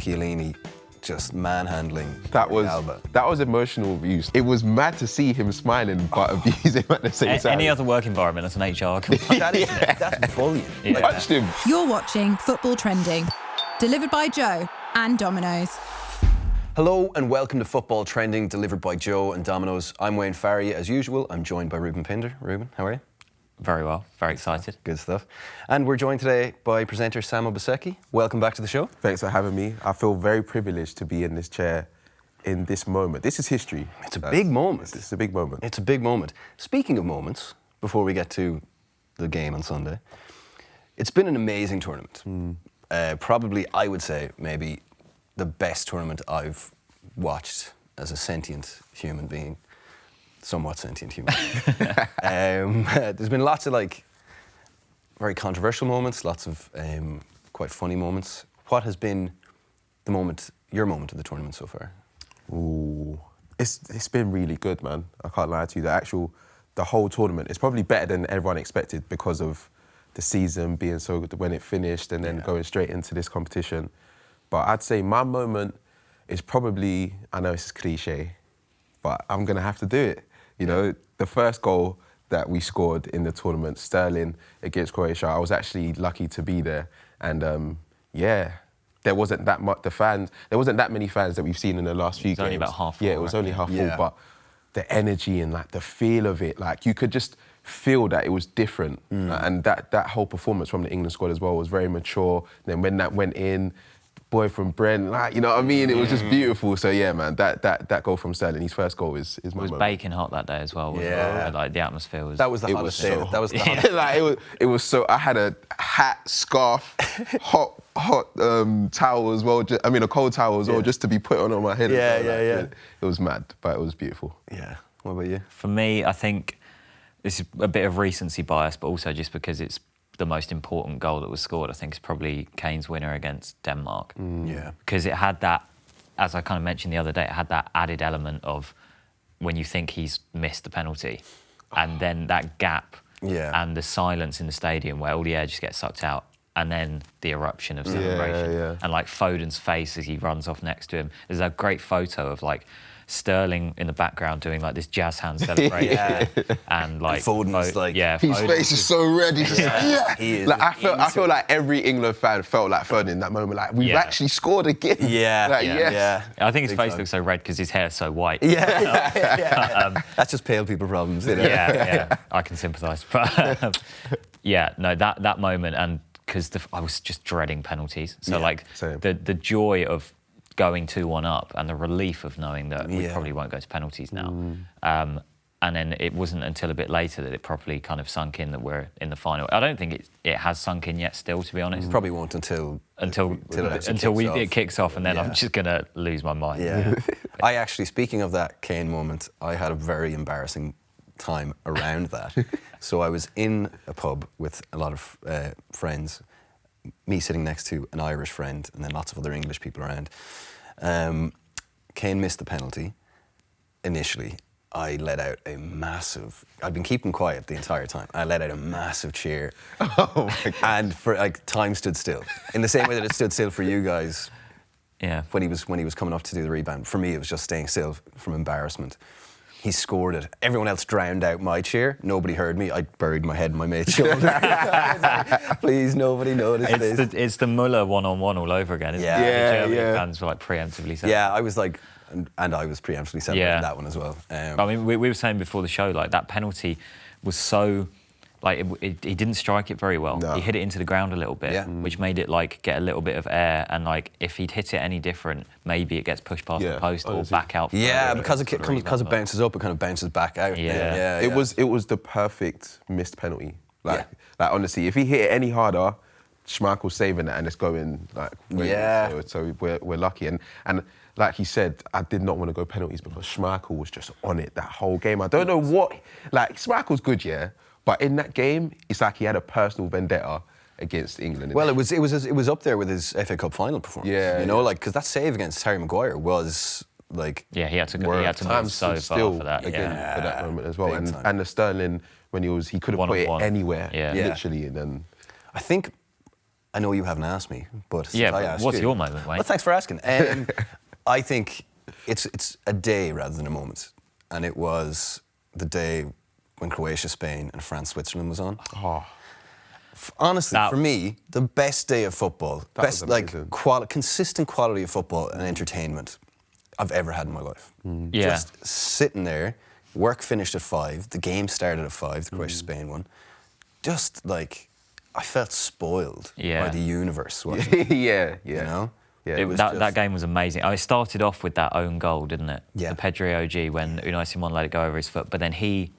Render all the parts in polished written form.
Chiellini just manhandling That Alba. was emotional abuse. It was mad to see him smiling but abuse him at the same time. Any other work environment as an HR company. That is, that's bullying. Yeah. Touched him. You're watching Football Trending, delivered by Joe and Domino's. Hello and welcome to Football Trending, delivered by Joe and Domino's. I'm Wayne Farry, as usual. I'm joined by Reuben Pinder. Reuben, how are you? Very well, very excited. Good stuff. And we're joined today by presenter Sam Obaseki. Welcome back to the show. Thanks for having me. I feel very privileged to be in this chair in this moment. This is history. It's a big moment. It's a big moment. It's a big moment. Speaking of moments, before we get to the game on Sunday, it's been an amazing tournament. Probably, I would say, maybe the best tournament I've watched as a sentient human being. Somewhat sentient human. There's been lots of very controversial moments, lots of quite funny moments. What has been your moment of the tournament so far? Ooh, it's been really good, man. I can't lie to you. The whole tournament is probably better than everyone expected because of the season being so good when it finished and then going straight into this competition. But I'd say my moment is probably, I know it's cliche, but I'm gonna have to do it. You know, the first goal that we scored in the tournament, Sterling against Croatia, I was actually lucky to be there. And there wasn't that many fans that we've seen in the last few games. It was only about half full. Yeah, it was only half full, Yeah. but the energy and the feel of it, you could just feel that it was different. And that whole performance from the England squad as well was very mature. Then when that went in, boy from Brent, you know what I mean? It was just beautiful. So yeah, man, that goal from Sterling, his first goal is my moment. It was baking hot that day as well. The atmosphere was. That was the hottest day. That was the hottest. it was so. I had a hat, scarf, hot towel as well. A cold towel as well, just to be put on my head. Yeah. It was mad, but it was beautiful. Yeah. What about you? For me, I think this is a bit of recency bias, but also just because it's the most important goal that was scored, I think it's probably Kane's winner against Denmark. Yeah. Because it had that, as I kind of mentioned the other day, it had that added element of when you think he's missed the penalty and then that gap and the silence in the stadium where all the air just gets sucked out and then the eruption of celebration. And Foden's face as he runs off next to him. There's a great photo of Sterling in the background doing this jazz hand celebration, and Foden's his face is so red. He's just he is. I feel like every England fan felt like Foden in that moment. We've actually scored again. Yeah. I think his face looks so red because his hair's so white. That's just pale people problems. You know? Yeah, I can sympathise. But that moment, and because I was just dreading penalties. So same. the joy of going 2-1 up and the relief of knowing that we probably won't go to penalties now. And then it wasn't until a bit later that it properly kind of sunk in that we're in the final. I don't think it has sunk in yet still, to be honest. Probably won't until it kicks off, and then I'm just going to lose my mind. Yeah. I actually, speaking of that Kane moment, I had a very embarrassing time around that. So I was in a pub with a lot of friends, me sitting next to an Irish friend and then lots of other English people around. Kane missed the penalty. Initially, I let out a massive... I'd been keeping quiet the entire time. I let out a massive cheer. Oh my God. And for time stood still. In the same way that it stood still for you guys when he was coming up to do the rebound. For me, it was just staying still from embarrassment. He scored it. Everyone else drowned out my cheer. Nobody heard me. I buried my head in my mate's shoulder. Please, nobody noticed this. It's the Muller one-on-one all over again, isn't it? The German fans were preemptively saying. Yeah, I was and I was preemptively celebrating that one as well. I mean, we were saying before the show, that penalty was so... he didn't strike it very well. No. He hit it into the ground a little bit, which made it get a little bit of air. And if he'd hit it any different, maybe it gets pushed past the post or back out. Yeah, because it bounces up, it kind of bounces back out. Yeah. It was the perfect missed penalty. Honestly, if he hit it any harder, Schmeichel's saving it and it's going So we're lucky. And like he said, I did not want to go penalties because Schmeichel was just on it that whole game. I don't know what... Schmeichel's good, but in that game, it's he had a personal vendetta against England. Well, it was up there with his FA Cup final performance. Yeah, because that save against Harry Maguire was he had to move so far for that. For that moment as well. And the Sterling when he could have put it anywhere, literally. And then I think I know you haven't asked me, but since I but asked what's you, your moment, Wayne? Well, thanks for asking. I think it's a day rather than a moment, and it was the day when Croatia, Spain, and France, Switzerland was on. Oh, Honestly, for me, the best day of football, was best like amazing. consistent quality of football and entertainment I've ever had in my life. Yeah. Just sitting there, work finished at 5, the game started at 5, the Croatia-Spain one. Just like, I felt spoiled by the universe watching it, yeah. you know? Yeah, That game was amazing. It started off with that own goal, didn't it? Yeah. The Pedri OG when Unai Simon let it go over his foot, but then he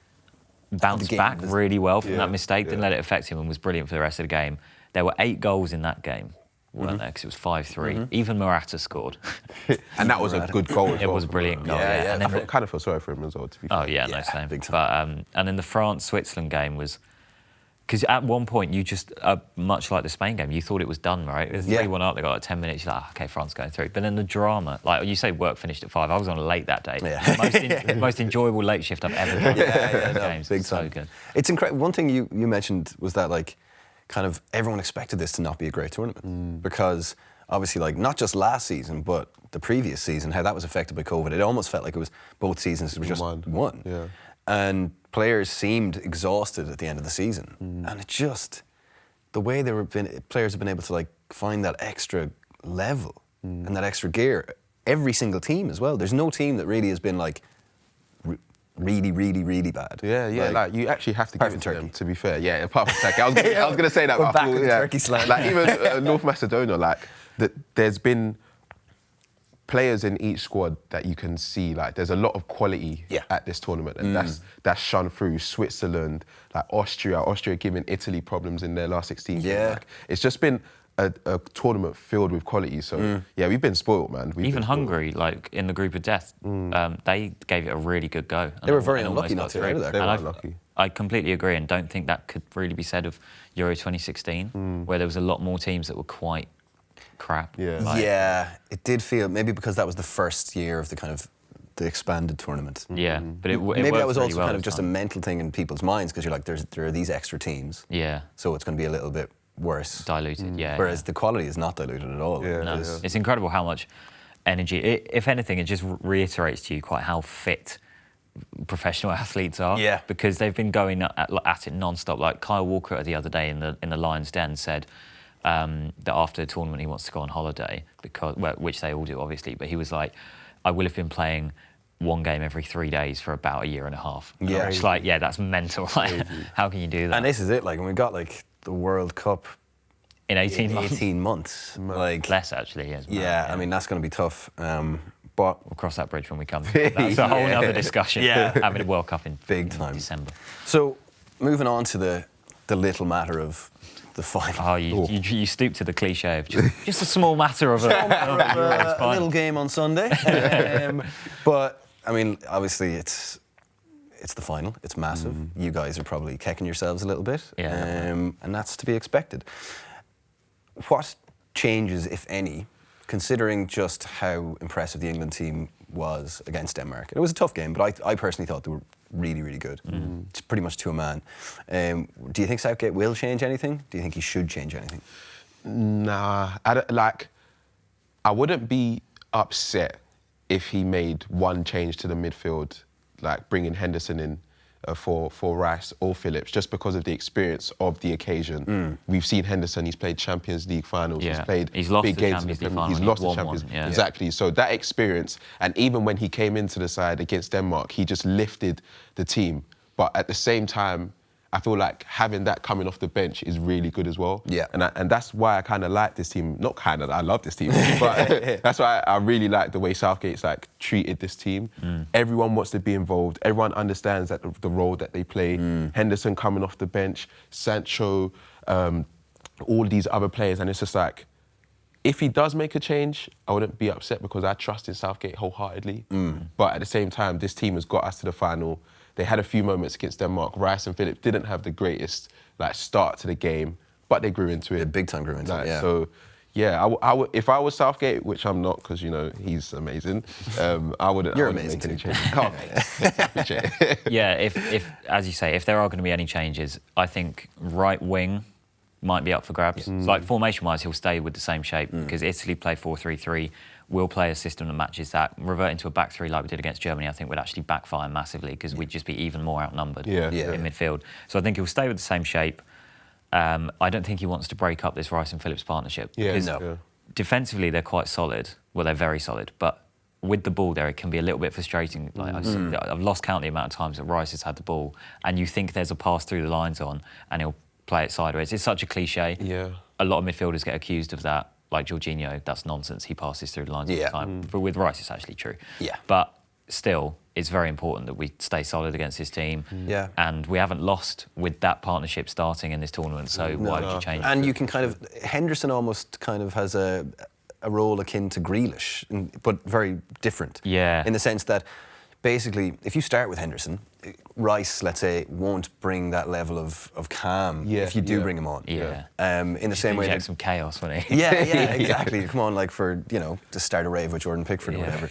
bounced game back was- really well from Yeah, that mistake, didn't yeah. let it affect him, and was brilliant for the rest of the game. There were 8 goals in that game, weren't there? Because it was 5-3. Even Morata scored. and that was a good goal as It well. was a brilliant goal, Yeah, yeah. yeah. And I then kind of feel sorry for him as well, to be fair. Oh yeah, no Yeah, same. big time. But and then the France-Switzerland game was because at one point you just much like the Spain game, you thought it was done, right? It was 3-1 up. They got like 10 minutes. You're like, okay, France going through. But then the drama, like you say, work finished at 5. I was on late that day. Yeah. Most enjoyable late shift I've ever done. No, Games. big So time. good. It's incredible. One thing you mentioned was that like, kind of everyone expected this to not be a great tournament because obviously like not just last season but the previous season, how that was affected by COVID. It almost felt like it was both seasons were just one. Yeah. And players seemed exhausted at the end of the season, and it just the way players have been able to like find that extra level and that extra gear. Every single team as well. There's no team that really has been like really, really, really bad. Yeah, like you actually have to give apart it from to them, Turkey. to be fair. Yeah, apart from Turkey. I was going to say that. We're but I back feel, with the Turkey slang. Like even North Macedonia, like there's been players in each squad that you can see, like there's a lot of quality at this tournament, and that's shone through. Switzerland, like Austria giving Italy problems in their last 16 game. Like, it's just been a tournament filled with quality. So yeah, we've been spoiled, man. Even Hungary, like in the group of death, they gave it a really good go. They were very and unlucky almost not got to get out of through. there. They were And unlucky. I completely agree, and don't think that could really be said of Euro 2016, where there was a lot more teams that were quite crap. Yeah. Like, Yeah, it did feel maybe because that was the first year of the kind of the expanded tournament. Yeah, but it Maybe that worked was really also well kind of this just a time. mental thing in people's minds because you're like, there are these extra teams, Yeah, so it's going to be a little bit worse. diluted. Yeah. Whereas the quality is not diluted at all. Yeah, No, yeah. it's incredible how much energy. If anything, it just reiterates to you quite how fit professional athletes are. Yeah. Because they've been going at it non-stop. Like Kyle Walker the other day in the Lions' Den said that after the tournament he wants to go on holiday which they all do obviously. But he was like, I will have been playing one game every 3 days for about a year and a half. And Yeah. I'm just like, yeah, that's mental. Like, how can you do that And this is it. Like when we got like the World Cup in 18 in months? 18 months, like Less actually. As well. yeah, I mean that's going to be tough. But We'll cross that bridge when we come. That's a whole other discussion. Yeah. Having a World Cup in Big time. December. so moving on to the little matter of the final. Oh, you stoop to the cliche of just a small matter of A little game on Sunday. But I mean, obviously it's the final. It's massive. You guys are probably kicking yourselves a little bit, Yeah. and that's to be expected. What changes, if any, considering just how impressive the England team was against Denmark? It was a tough game, but I personally thought they were really, really good. It's pretty much to a man. Do you think Southgate will change anything? Do you think he should change anything? Nah, I wouldn't be upset if he made one change to the midfield, like bringing Henderson in for Rice or Phillips, just because of the experience of the occasion. We've seen Henderson, he's played Champions League finals, Yeah. he's played He's lost big the games Champions in the League Premier final, He's lost he's the won Champions one, yeah. Exactly. So that experience, and even when he came into the side against Denmark, he just lifted the team. But at the same time, I feel like having that coming off the bench is really good as well. Yeah. And that's why I kind of like this team. Not kind of, I love this team. But that's why I really like the way Southgate's like treated this team. Everyone wants to be involved. Everyone understands that the role that they play. Henderson coming off the bench, Sancho, all these other players. And it's just like, if he does make a change, I wouldn't be upset because I trust in Southgate wholeheartedly. But at the same time, this team has got us to the final. They had a few moments against Denmark. Rice and Phillips didn't have the greatest start to the game, but they grew into it. They big time grew into it, yeah. So, yeah, if I was Southgate, which I'm not because, he's amazing, I wouldn't amazing make any too. changes. Oh, mate. Yeah, if as you say, if there are going to be any changes, I think right wing might be up for grabs. So like formation-wise, he'll stay with the same shape because Italy play 4-3-3. We'll play a system that matches that. Reverting to a back three like we did against Germany, I think would actually backfire massively because we'd just be even more outnumbered in midfield. So I think he'll stay with the same shape. I don't think he wants to break up this Rice and Phillips partnership because defensively they're quite solid. Well, they're very solid, but with the ball there, it can be a little bit frustrating. Like I've lost count the amount of times that Rice has had the ball and you think there's a pass through the lines on and he'll play it sideways. It's such a cliche. Yeah. A lot of midfielders get accused of that. Like Giorgio, that's nonsense. He passes through the lines all the time. But with Rice, it's actually true. Yeah. But still, it's very important that we stay solid against his team. Yeah. And we haven't lost with that partnership starting in this tournament, so why would you change it? And you can kind of... Henderson almost kind of has a role akin to Grealish, but very different. Yeah. In the sense that, basically, if you start with Henderson, Rice, let's say, won't bring that level of calm if you do bring him on. Yeah. In the same way inject some chaos, wouldn't he? Yeah, exactly. Come on, like for, to start a rave with Jordan Pickford or whatever.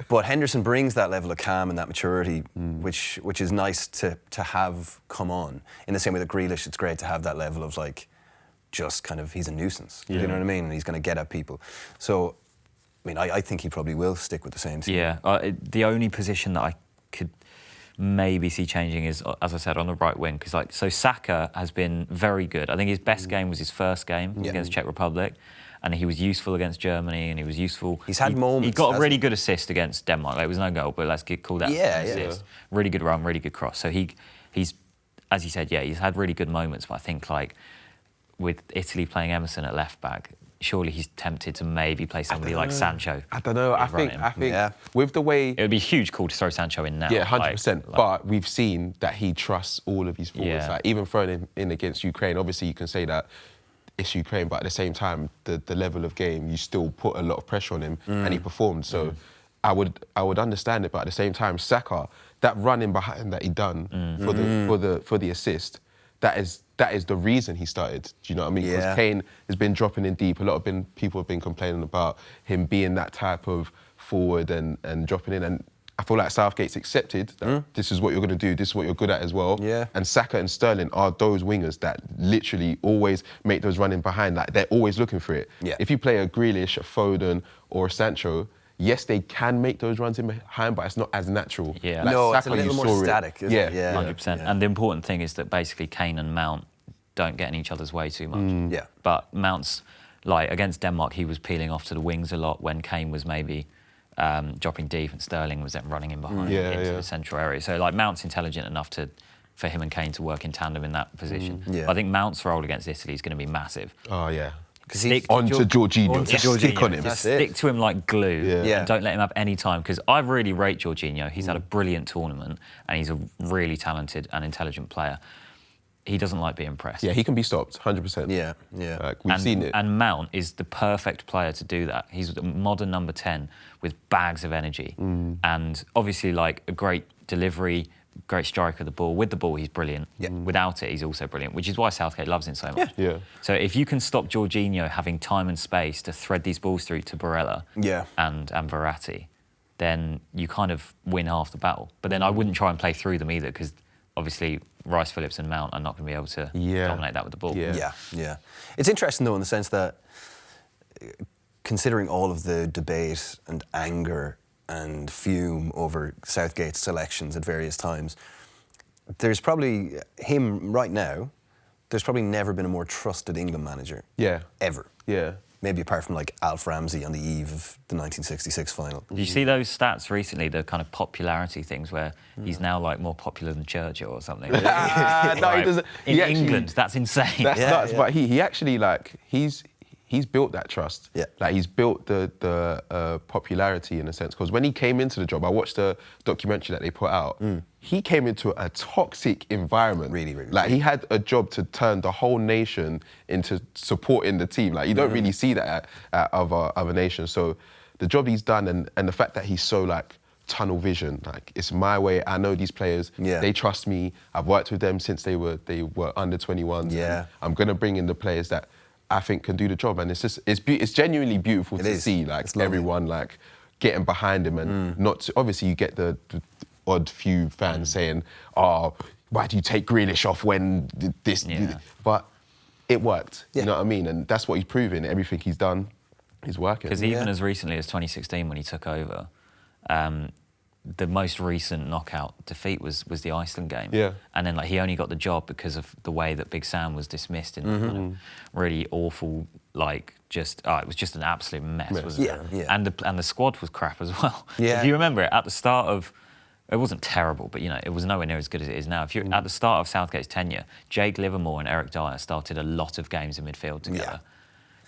But Henderson brings that level of calm and that maturity, which is nice to have come on. In the same way that Grealish, it's great to have that level of like, just kind of, he's a nuisance. You know what I mean? And he's going to get at people. So, I mean, I think he probably will stick with the same team. Yeah. The only position that I could maybe see changing is, as I said, on the right wing. Because so Saka has been very good. I think his best game was his first game against Czech Republic. And he was useful against Germany, and he was useful. He's had moments. He got a really good assist against Denmark. Like, it was no goal, but let's call that an assist. Really good run, really good cross. So he's, as you said, he's had really good moments. But I think like with Italy playing Emerson at left back, surely he's tempted to maybe play somebody like Sancho. I don't know. I think with the way... It would be a huge call to throw Sancho in now. Yeah, 100%. But we've seen that he trusts all of his forwards. Like, even throwing him in against Ukraine, obviously you can say that it's Ukraine, but at the same time, the level of game, you still put a lot of pressure on him and he performed. So I would understand it, but at the same time, Saka, that running behind that he done for the assist, that is the reason he started. Do you know what I mean? Because Kane has been dropping in deep. A lot of people have been complaining about him being that type of forward and dropping in. And I feel like Southgate's accepted that this is what you're going to do, this is what you're good at as well. Yeah. And Saka and Sterling are those wingers that literally always make those running behind. Like, they're always looking for it. Yeah. If you play a Grealish, a Foden or a Sancho, yes, they can make those runs in behind, but it's not as natural. Yeah. Like no, Saka, it's a little more static, isn't it? Yeah, 100%. Yeah. And the important thing is that basically Kane and Mount don't get in each other's way too much. Yeah. But Mount's, like, against Denmark, he was peeling off to the wings a lot when Kane was maybe dropping deep and Sterling was then running in behind into the central area. So, like, Mount's intelligent enough for him and Kane to work in tandem in that position. I think Mount's role against Italy is going to be massive. Oh, yeah. On to Giorgino. Stick on him. Stick to him like glue and don't let him have any time, because I really rate Giorgino. He's had a brilliant tournament and he's a really talented and intelligent player. He doesn't like being pressed. Yeah, he can be stopped, 100%. Yeah, yeah. Like, we've seen it. And Mount is the perfect player to do that. He's a modern number 10 with bags of energy and obviously like a great delivery, great striker of the ball. With the ball, he's brilliant. Yeah. Without it, he's also brilliant, which is why Southgate loves him so much. Yeah. So if you can stop Giorgino having time and space to thread these balls through to Barella and Verratti, then you kind of win half the battle. But then I wouldn't try and play through them either, because obviously Rice, Phillips and Mount are not going to be able to dominate that with the ball. Yeah. It's interesting, though, in the sense that considering all of the debate and anger and fume over Southgate's selections at various times, there's probably him right now, there's probably never been a more trusted England manager. Ever. Yeah. Maybe apart from like Alf Ramsey on the eve of the 1966 final. Did you see those stats recently, the kind of popularity things where he's now like more popular than Churchill or something? No, he doesn't. In England, that's insane. That's nuts. But he actually, like, he's built that trust. Yeah. Like, he's built the popularity in a sense. Because when he came into the job, I watched a documentary that they put out. He came into a toxic environment. Really. Like, he had a job to turn the whole nation into supporting the team. Like, you don't really see that at other nations. So the job he's done and the fact that he's so, like, tunnel vision, like, it's my way, I know these players, they trust me, I've worked with them since they were under 21s. Yeah. I'm going to bring in the players that I think can do the job, and it's genuinely beautiful to see, like, everyone like getting behind him, and not obviously you get the odd few fans saying, "Oh, why do you take Grealish off when this?" But it worked. Yeah. You know what I mean? And that's what he's proving. Everything he's done is working. Because even as recently as 2016, when he took over, the most recent knockout defeat was the Iceland game. Yeah. And then he only got the job because of the way that Big Sam was dismissed in really awful, it was just an absolute mess, wasn't it? Yeah. And the squad was crap as well. Yeah. If you remember it, at the start of, it wasn't terrible, but it was nowhere near as good as it is now. If you're at the start of Southgate's tenure, Jake Livermore and Eric Dyer started a lot of games in midfield together. Yeah.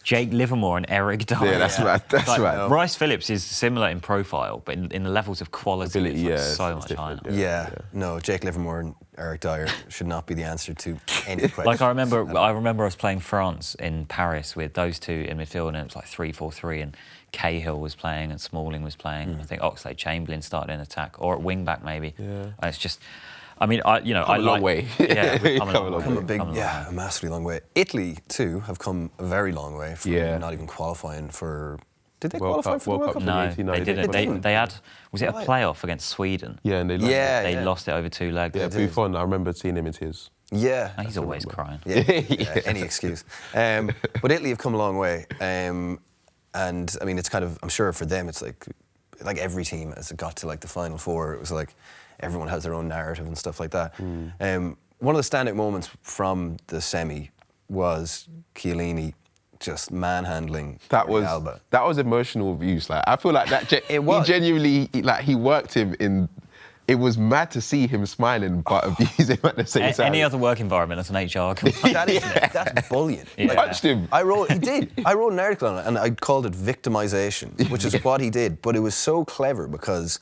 Jake Livermore and Eric Dyer. Yeah, that's right. That's right. Rice Phillips is similar in profile, but in the levels of quality, Ability, it's so it's much different, higher. Yeah. No, Jake Livermore and Eric Dyer should not be the answer to any question. I remember us playing France in Paris with those two in midfield, and it was 3-4-3, and Cahill was playing and Smalling was playing. I think Oxlade-Chamberlain started in attack, or at wing back maybe. Yeah. And it's just, I long way. Yeah, we've come a long way. A massively long way. Italy too have come a very long way from not even qualifying for. Did they qualify for the World Cup? No, they didn't. They had, was it a playoff against Sweden? Yeah, and they lost. They lost it over 2 legs. Yeah, Buffon, I remember seeing him in tears. Yeah. He's always crying. Yeah, any excuse. But Italy have come a long way. And I mean, it's kind of, I'm sure for them, it's like every team as it got to the Final Four, it was everyone has their own narrative and stuff like that. One of the standout moments from the semi was Chiellini just manhandling Alba. That was emotional abuse. I feel like that it was. He genuinely he worked him in. It was mad to see him smiling but abuse him at the same time. Any other work environment, that's an HR complaint. That's bullying. He punched him. I wrote an article on it and I called it victimization, which is what he did. But it was so clever because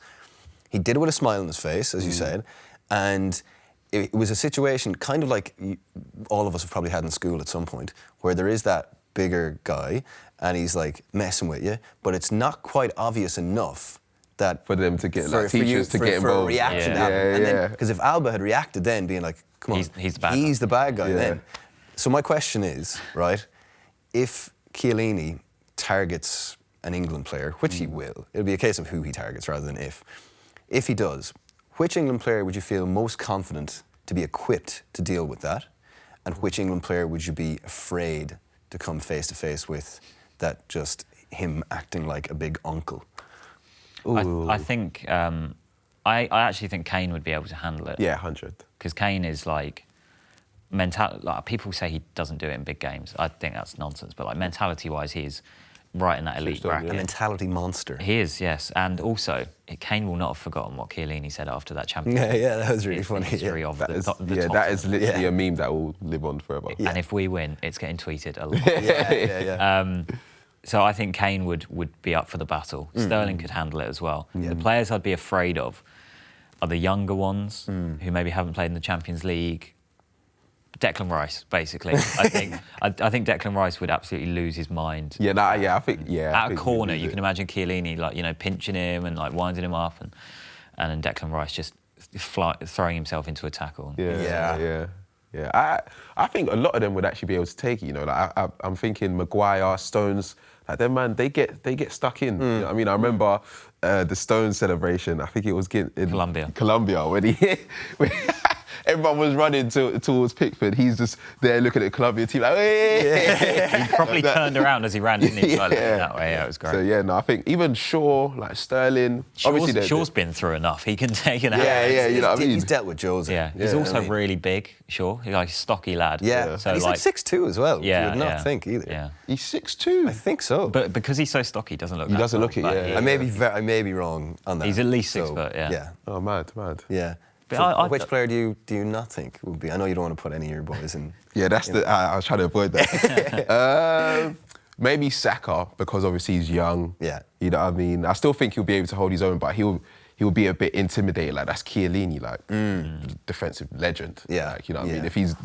he did it with a smile on his face, as you said, and it was a situation kind of like all of us have probably had in school at some point, where there is that bigger guy and he's messing with you, but it's not quite obvious enough that for them to get teachers to get involved. For a reaction to happen. Because if Alba had reacted then, being come on, he's the bad guy then. So my question is, right, if Chiellini targets an England player, which he will, it'll be a case of who he targets rather than if. If he does, which England player would you feel most confident to be equipped to deal with that? And which England player would you be afraid to come face to face with, that just him acting like a big uncle? I think, I actually think Kane would be able to handle it. Yeah, 100. Because Kane is people say he doesn't do it in big games. I think that's nonsense. But mentality-wise, he is right in that elite bracket. A mentality monster. He is, yes. And also, Kane will not have forgotten what Chiellini said after that championship. Yeah, that was really funny. That is literally a meme that will live on forever. Yeah. And if we win, it's getting tweeted a lot. So I think Kane would be up for the battle. Sterling could handle it as well. The players I'd be afraid of are the younger ones who maybe haven't played in the Champions League. Declan Rice, basically. I think Declan Rice would absolutely lose his mind. I think. At a corner, you can imagine Chiellini pinching him and winding him up, and then Declan Rice just throwing himself into a tackle. Yeah. I think a lot of them would actually be able to take it. I'm thinking Maguire, Stones. Them man, they get stuck in. You know what I mean, I remember the Stones celebration. I think it was in Colombia when everyone was running towards Pickford. He's just there looking at the Colombia team hey! He probably turned around as he ran, didn't he? That way, it was great. So I think even Shaw, Sterling. Shaw's been through enough. He can take it out. You know what I mean? He's dealt with Jose. Yeah, he's also really big, Shaw. He's a stocky lad. Yeah, so he's 6'2" as well. Yeah, you would not think either. Yeah. He's 6'2". I think so. But because he's so stocky, he doesn't look. He doesn't look it. I may be wrong on that. He's at least 6 foot. Yeah. Oh, mad. Yeah. So which player do you not think would be? I know you don't want to put any of your boys in. Yeah, that's I was trying to avoid that. Maybe Saka, because obviously he's young. Yeah. You know what I mean? I still think he'll be able to hold his own, but he'll be a bit intimidated. That's Chiellini, defensive legend. Yeah. You know what I mean? If he's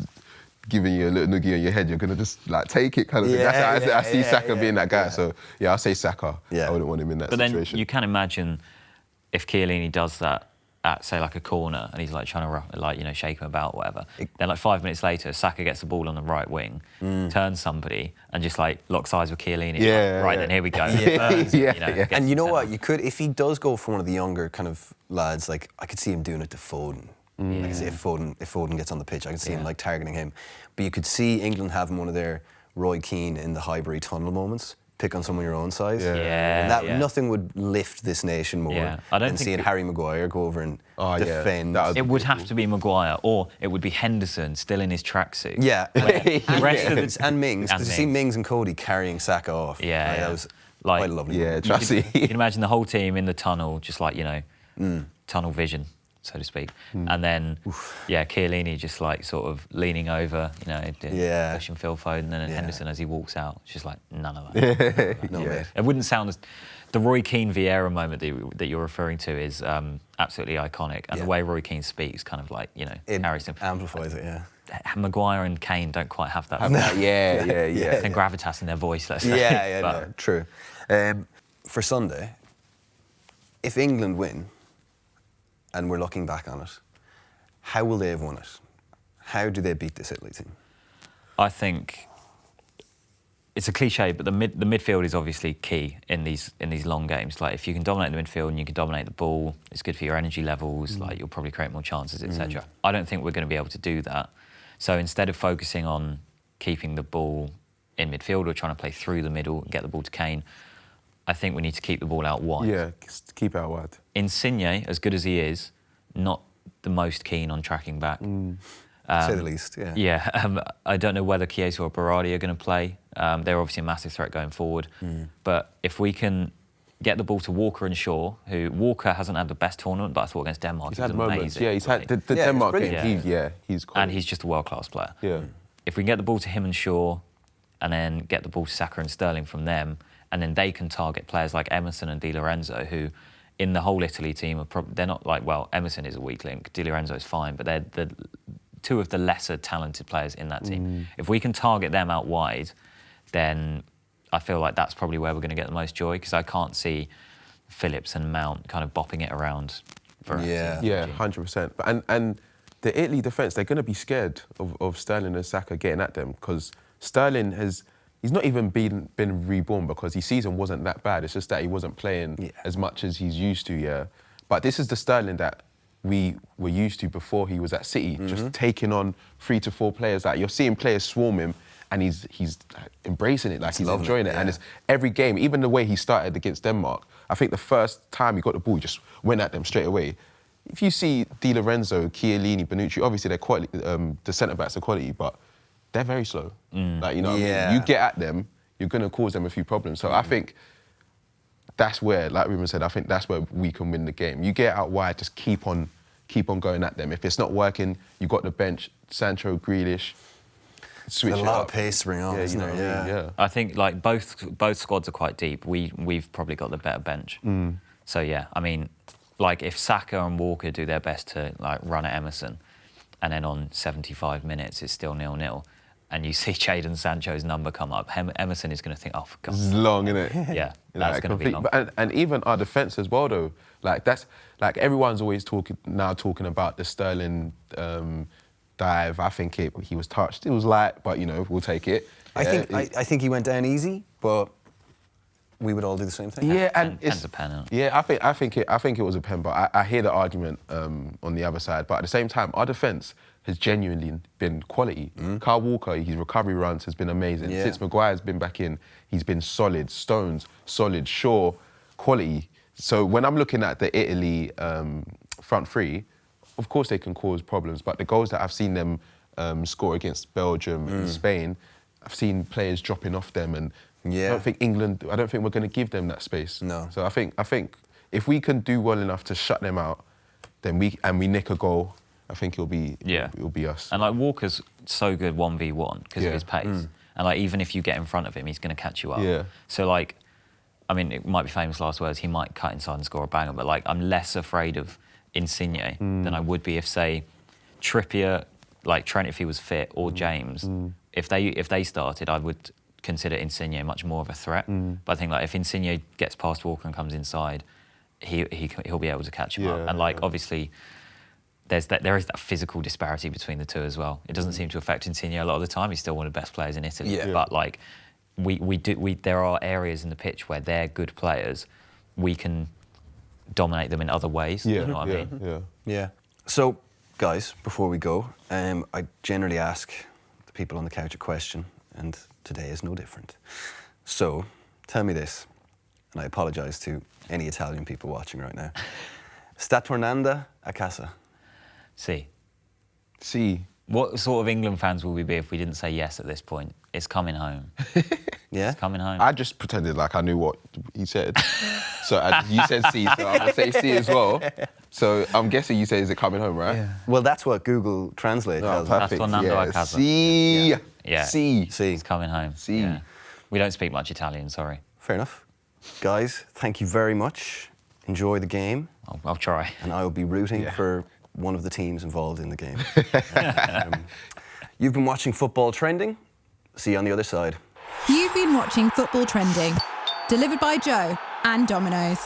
giving you a little noogie on your head, you're gonna just take it kind of thing. I see Saka being that guy. So I'll say Saka. I wouldn't want him in that situation. But then you can imagine if Chiellini does that at, say, a corner, and he's trying to shake him about, whatever. Then 5 minutes later, Saka gets the ball on the right wing, turns somebody, and just locks eyes with Chiellini. Then here we go. And you know what? You could, if he does go for one of the younger kind of lads, I could see him doing it to Foden. Like, if Foden gets on the pitch, I can see him like targeting him. But you could see England having one of their Roy Keane in the Highbury tunnel moments. Pick on someone your own size. And nothing would lift this nation more than seeing Harry Maguire go over and defend. It would have to be Maguire, or it would be Henderson still in his tracksuit. Yeah, and Mings. And Did you see Mings and Cody carrying Saka off? Yeah, that was quite lovely. Yeah, trusty. You can imagine the whole team in the tunnel, just like, tunnel vision, so to speak. And then, Chiellini just like sort of leaning over, pushing Phil Foden, and Henderson as he walks out. It's just like, none of that. Mate. It wouldn't sound as... The Roy Keane Vieira moment that you're referring to is absolutely iconic. And the way Roy Keane speaks kind of like, it carries him. amplifies it, Maguire and Kane don't quite have that. Yeah. Gravitas in their voice, let's say. No, true. For Sunday, if England win, and we're looking back on it, how will they have won it? How do they beat this Italy team? I think it's a cliche, but the midfield is obviously key in these long games. Like, if you can dominate the midfield and you can dominate the ball, it's good for your energy levels. Like, you'll probably create more chances, etc. I don't think we're going to be able to do that. So instead of focusing on keeping the ball in midfield or trying to play through the middle and get the ball to Kane, I think we need to keep the ball out wide. Yeah, keep it out wide. Insigne, as good as he is, not the most keen on tracking back. Say the least, I don't know whether Chiesa or Berardi are going to play. They're obviously a massive threat going forward. But if we can get the ball to Walker and Shaw, who Walker hasn't had the best tournament, but I thought against Denmark he was amazing. Moments. Yeah, he's had the Denmark game. He's cool. And he's just a world-class player. Yeah. If we can get the ball to him and Shaw, and then get the ball to Saka and Sterling from them, and then they can target players like Emerson and Di Lorenzo, who in the whole Italy team, they're not like, well, Emerson is a weak link, Di Lorenzo is fine, but they're the two of the lesser talented players in that team. If we can target them out wide, then I feel like that's probably where we're going to get the most joy, because I can't see Phillips and Mount kind of bopping it around. Yeah, 100%. And the Italy defence, they're going to be scared of Sterling and Saka getting at them, because Sterling he's not even been reborn, because his season wasn't that bad. It's just that he wasn't playing as much as he's used to, But this is the Sterling that we were used to before he was at City, just taking on 3 to 4 players. Like, you're seeing players swarm him, and he's embracing it, like he's enjoying it. And it's every game, even the way he started against Denmark, I think the first time he got the ball, he just went at them straight away. If you see Di Lorenzo, Chiellini, Bonucci, obviously they're quality, the centre-backs are quality, but they're very slow. Like, you know what I mean? You get at them, you're going to cause them a few problems. So I think that's where, like Reuben said, I think that's where we can win the game. You get out wide, just keep on going at them. If it's not working, you've got the bench, Sancho, Grealish, switch it up. A lot of pace to bring on, isn't there? Yeah. I think like both squads are quite deep. We've probably got the better bench. So yeah, I mean, like if Saka and Walker do their best to like run at Emerson, and then on 75 minutes it's still 0-0, and you see Jadon Sancho's number come up, Emerson is going to think, oh, for God's sake. It's long, isn't it? Yeah, that's going to be long. And even our defence as well, though. Like, that's like everyone's always talking about the Sterling dive. I think he was touched. It was light, but we'll take it. I think he went down easy, but we would all do the same thing. Yeah, and it's a pen. Yeah, I think it was a pen, but I hear the argument on the other side. But at the same time, our defence has genuinely been quality. Kyle Walker, his recovery runs has been amazing. Yeah. Since Maguire's been back in, he's been solid. Stones, solid. Shaw, quality. So when I'm looking at the Italy front three, of course they can cause problems, but the goals that I've seen them score against Belgium and Spain, I've seen players dropping off them, and I don't think we're going to give them that space. No. So I think if we can do well enough to shut them out, then we nick a goal, I think it'll be us. And like Walker's so good 1v1 because of his pace. And like even if you get in front of him, he's going to catch you up. Yeah. So like, I mean, it might be famous last words, he might cut inside and score a banger, but like I'm less afraid of Insigne than I would be if, say, Trippier, like Trent if he was fit, or James, if they started, I would consider Insigne much more of a threat. But I think like if Insigne gets past Walker and comes inside, he'll be able to catch him up. And like obviously there is that physical disparity between the two as well. It doesn't seem to affect Insigne a lot of the time. He's still one of the best players in Italy. Yeah. But like there are areas in the pitch where they're good players. We can dominate them in other ways. You know what I mean? Yeah. So guys, before we go, I generally ask the people on the couch a question, and today is no different. So, tell me this, and I apologise to any Italian people watching right now. Sta tornando a casa? See. See. What sort of England fans will we be if we didn't say yes at this point? It's coming home. Yeah? It's coming home. I just pretended like I knew what he said. So you said C, so I'm going to say C as well. So I'm guessing you say, is it coming home, right? Yeah. Well, that's what Google Translate tells me. Perfect. Tornando a casa. C. Yeah. C. It's coming home. C. Yeah. We don't speak much Italian, sorry. Fair enough. Guys, thank you very much. Enjoy the game. I'll try. And I will be rooting for one of the teams involved in the game. You've been watching Football Trending. See you on the other side. You've been watching Football Trending, delivered by Joe and Domino's.